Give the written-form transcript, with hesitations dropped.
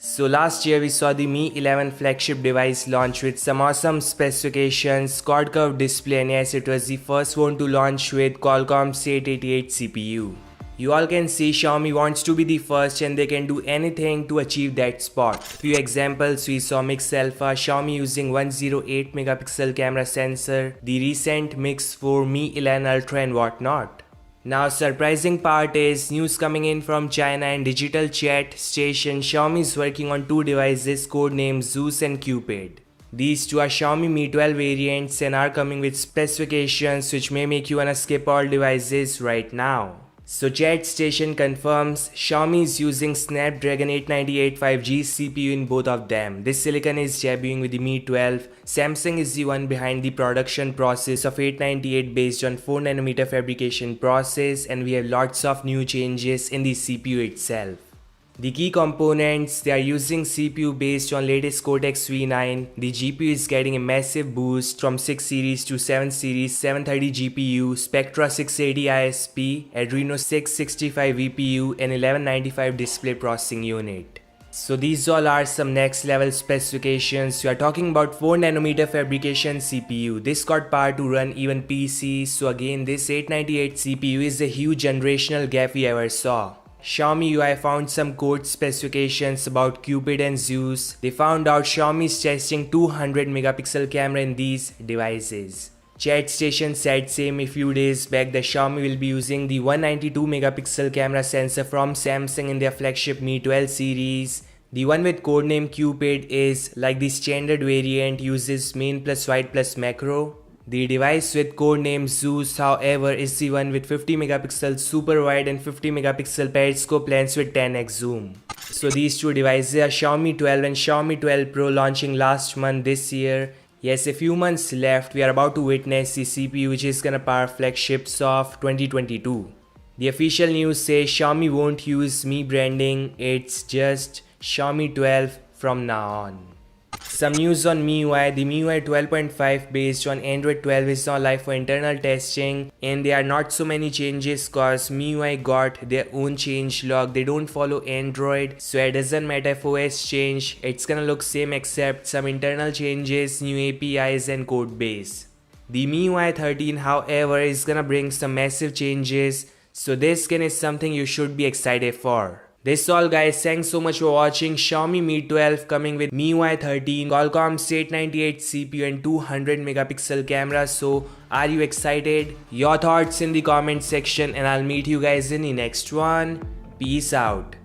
So last year we saw the Mi 11 flagship device launch with some awesome specifications, quad curved display, and yes, it was the first one to launch with Qualcomm's 888 CPU. You all can see Xiaomi wants to be the first and they can do anything to achieve that spot. Few examples we saw Mix Alpha, Xiaomi using 108 megapixel camera sensor, the recent Mix 4 Mi 11 Ultra and whatnot. Now surprising part is news coming in from China and digital chat station Xiaomi is working on two devices codenamed Zeus and Cupid. These two are Xiaomi Mi 12 variants and are coming with specifications which may make you wanna skip all devices right now. So chat station confirms Xiaomi is using Snapdragon 898 5G CPU in both of them. This silicon is debuting with the Mi 12. Samsung is the one behind the production process of 898 based on 4nm fabrication process, and we have lots of new changes in the CPU itself. The key components, they are using CPU based on latest Cortex V9. The GPU is getting a massive boost from 6 series to 7 series 730 GPU, Spectra 680 ISP, Adreno 665 VPU and 1195 display processing unit. So these all are some next level specifications. We are talking about 4nm fabrication CPU. This got power to run even PCs. So again, this 898 CPU is a huge generational gap we ever saw. Xiaomi UI found some code specifications about Cupid and Zeus. They found out Xiaomi is testing 200 megapixel camera in these devices. Chat station said same a few days back that Xiaomi will be using the 192 megapixel camera sensor from Samsung in their flagship Mi 12 series. The one with codename Cupid is like the standard variant, uses main plus wide plus macro. The device with codename Zeus, however, is the one with 50 megapixel super wide and 50 megapixel periscope lens with 10x zoom. So these two devices are Xiaomi 12 and Xiaomi 12 Pro, launching last month this year. Yes, a few months left. We are about to witness the CPU which is gonna power flagships of 2022. The official news says Xiaomi won't use Mi branding, it's just Xiaomi 12 from now on. Some news on MIUI. The MIUI 12.5 based on Android 12 is now live for internal testing, and there are not so many changes cause MIUI got their own change log. They don't follow Android, so it doesn't matter if OS change, it's gonna look same except some internal changes, new APIs and code base. The MIUI 13 however is gonna bring some massive changes, so this skin is something you should be excited for. That's all guys, thanks so much for watching. Xiaomi Mi 12 coming with MIUI 13, Qualcomm's 898 CPU and 200 megapixel camera. So are you excited? Your thoughts in the comment section and I'll meet you guys in the next one. Peace out.